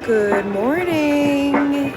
Good morning.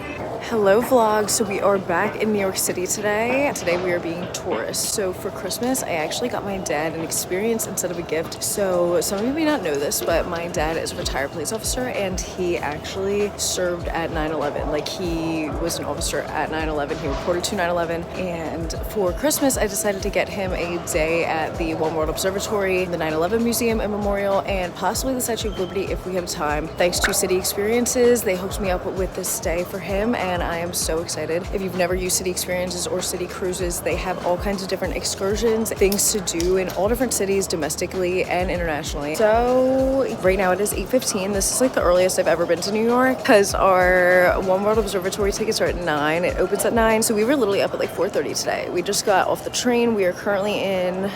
Hello vlog. So we are back in New York City today. Today we are being tourists. So for Christmas, I actually got my dad an experience instead of a gift. So some of you may not know this, but my dad is a retired police officer and he actually served at 9/11. Like he was an officer at 9/11. He reported to 9/11. And for Christmas, I decided to get him a day at the One World Observatory, the 9/11 Museum and Memorial, and possibly the Statue of Liberty if we have time. Thanks to City Experiences, they hooked me up with this stay for him, and I am so excited. If you've never used City Experiences or City Cruises, they have all kinds of different excursions, things to do in all different cities, domestically and internationally. So right now it is 8:15. This is like the earliest I've ever been to New York because our One World Observatory tickets are at 9. It opens at 9. So we were literally up at like 4:30 today. We just got off the train. We are currently in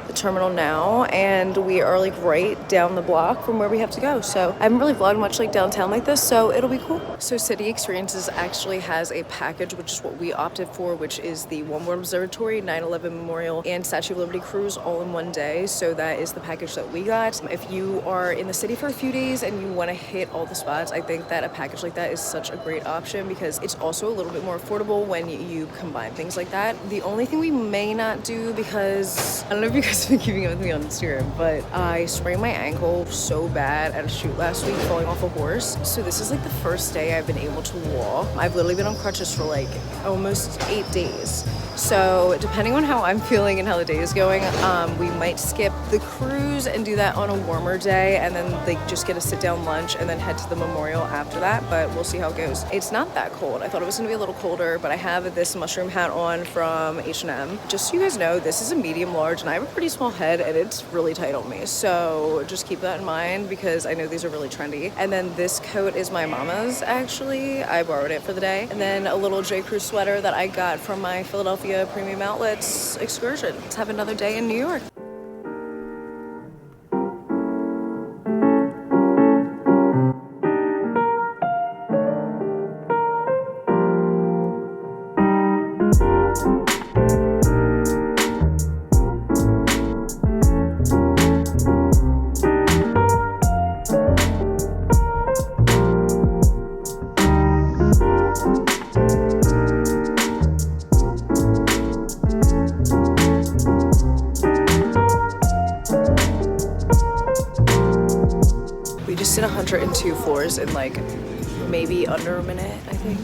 the terminal now, and we are like right down the block from where we have to go. So I haven't really vlogged much like downtown like this, so it'll be cool. So City Experiences actually has a package, which is what we opted for, which is the One World Observatory, 9/11 Memorial, and Statue of Liberty cruise all in one day. So that is the package that we got. If you are in the city for a few days and you want to hit all the spots, I think that a package like that is such a great option because it's also a little bit more affordable when you combine things like that. The only thing we may not do, because I don't know if you guys have been keeping up with me on Instagram, but I sprained my ankle so bad at a shoot last week falling off a horse. So this is like the first day I've been able to walk. I've literally been on crutches for like almost 8 days. So depending on how I'm feeling and how the day is going, we might skip the cruise and do that on a warmer day and then like just get a sit down lunch and then head to the memorial after that, but we'll see how it goes. It's not that cold. I thought it was gonna be a little colder, but I have this mushroom hat on from H&M. Just so you guys know, this is a medium large and I have a pretty small head and it's really tight on me. So just keep that in mind because I know these are really trendy. And then this coat is my mama's actually. I borrowed it for the day. And then a little J. Crew sweater that I got from my Philadelphia Premium Outlets excursion. Let's have another day in New York. We just did 102 floors in like maybe under a minute, I think.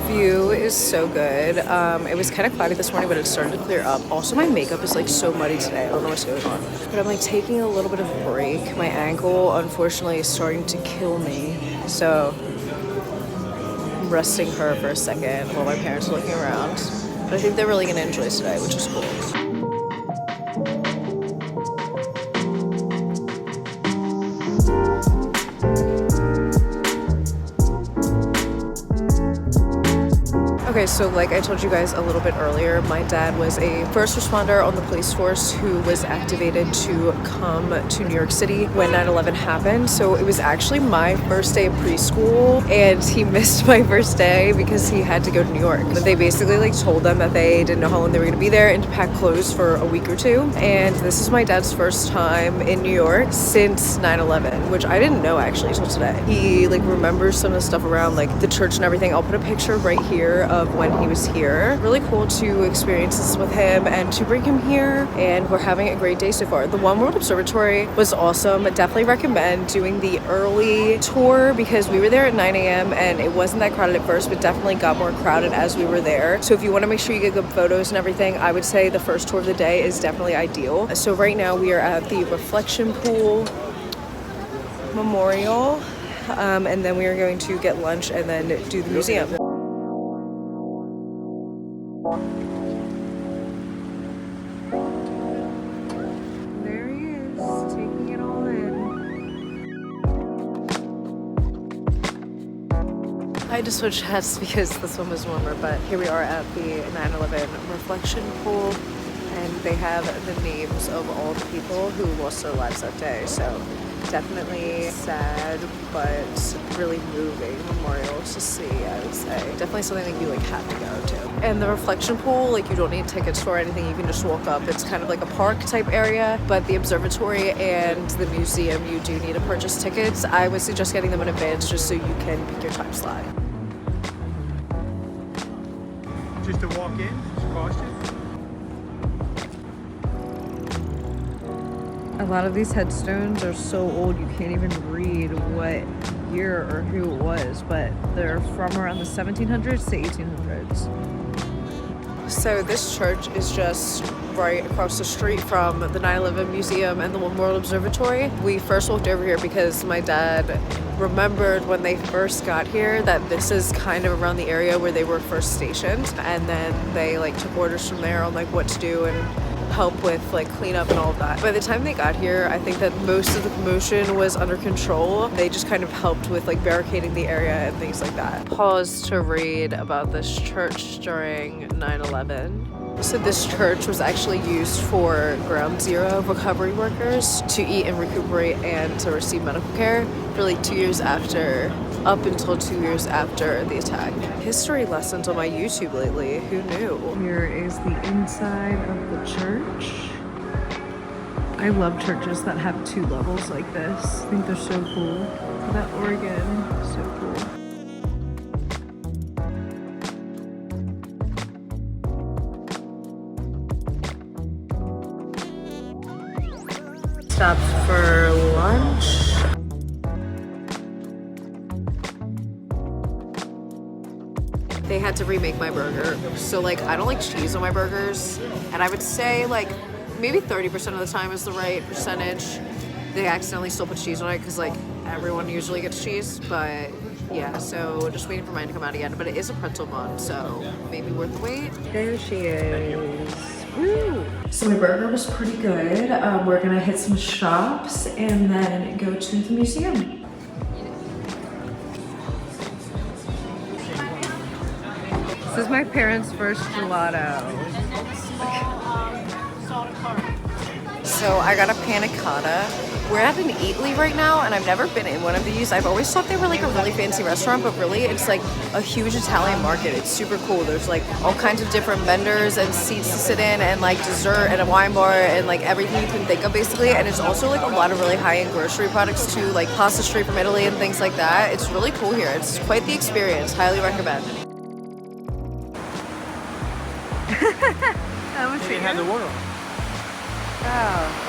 View is so good. It was kind of cloudy this morning, but it started to clear up. Also, my makeup is like so muddy today. I don't know what's going on. But I'm like taking a little bit of a break. My ankle, unfortunately, is starting to kill me. So I'm resting her for a second while my parents are looking around. But I think they're really gonna enjoy today, which is cool. Okay, so like I told you guys a little bit earlier, my dad was a first responder on the police force who was activated to come to New York City when 9/11 happened. So it was actually my first day of preschool and he missed my first day because he had to go to New York. But they basically like told them that they didn't know how long they were gonna be there and to pack clothes for a week or two. And this is my dad's first time in New York since 9/11, which I didn't know actually until today. He like remembers some of the stuff around like the church and everything. I'll put a picture right here of when he was here. Really cool to experience this with him and to bring him here, and we're having a great day so far. The One World Observatory was awesome. Definitely recommend doing the early tour because we were there at 9 a.m. and it wasn't that crowded at first, but definitely got more crowded as we were there. So if you want to make sure you get good photos and everything, I would say the first tour of the day is definitely ideal. So right now we are at the Reflection Pool Memorial, and then we are going to get lunch and then do the museum. There he is, taking it all in. I had to switch hats because this one was warmer, but here we are at the 9/11 Reflection Pool. and they have the names of all the people who lost their lives that day. So definitely sad, but really moving memorial to see, I would say. Definitely something that you like have to go to. And the reflection pool, like you don't need tickets or anything, you can just walk up. It's kind of like a park type area, but the observatory and the museum, you do need to purchase tickets. I would suggest getting them in advance just so you can pick your time slot. Just to walk in, it's cost you? A lot of these headstones are so old you can't even read what year or who it was, but they're from around the 1700s to 1800s. So this church is just right across the street from the 9/11 Museum and the Memorial Observatory. We first walked over here because my dad remembered when they first got here that this is kind of around the area where they were first stationed, and then they like took orders from there on like what to do and help with like cleanup and all of that. By the time they got here, I think that most of the commotion was under control. They just kind of helped with like barricading the area and things like that. Pause to read about this church during 9/11. So this church was actually used for ground zero recovery workers to eat and recuperate and to receive medical care for like 2 years after, up until 2 years after the attack. History lessons on my YouTube lately, who knew? Here is the inside of the church. I love churches that have 2 levels like this. I think they're so cool. That organ, so cool. Stopped for lunch. They had to remake my burger. So like, I don't like cheese on my burgers. And I would say like, maybe 30% of the time is the right percentage. They accidentally still put cheese on it because like, everyone usually gets cheese. But yeah, so just waiting for mine to come out again. But it is a pretzel bun, so maybe worth the wait. There she is. Woo. So my burger was pretty good. We're gonna hit some shops and then go to the museum. This is my parents' first gelato. So I got a panna cotta. We're at an Eatly right now, and I've never been in one of these. I've always thought they were like a really fancy restaurant, but really it's like a huge Italian market. It's super cool. There's like all kinds of different vendors and seats to sit in and like dessert and a wine bar and like everything you can think of basically. And it's also like a lot of really high-end grocery products too, like pasta straight from Italy and things like that. It's really cool here. It's quite the experience. Highly recommend. That was They had the world. Oh.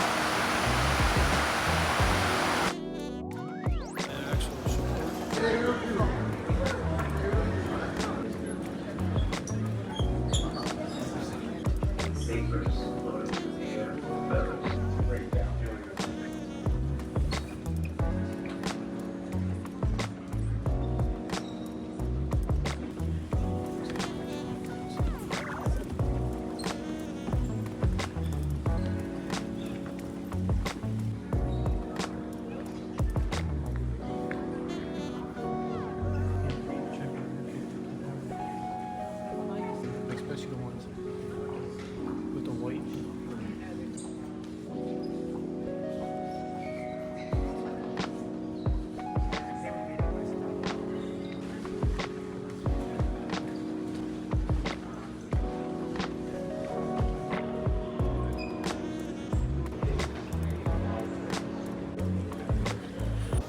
Especially the ones with the white.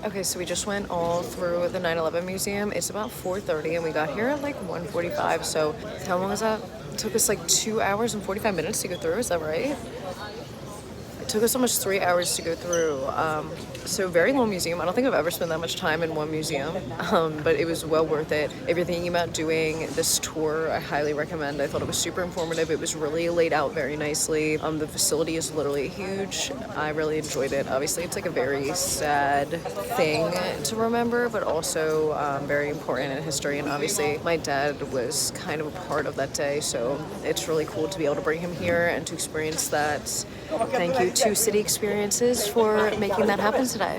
Okay, so we just went all through the 9/11 museum. It's about 4:30 and we got here at like 1:45. So how long was that? It took us like 2 hours and 45 minutes to go through, is that right? It took us almost 3 hours to go through. So very long museum. I don't think I've ever spent that much time in one museum, but it was well worth it. If you're thinking about doing this tour, I highly recommend. I thought it was super informative. It was really laid out very nicely. The facility is literally huge. I really enjoyed it. Obviously, it's like a very sad thing to remember, but also very important in history. And obviously, my dad was kind of a part of that day, so it's really cool to be able to bring him here and to experience that. Thank you to City Experiences for making that happen today.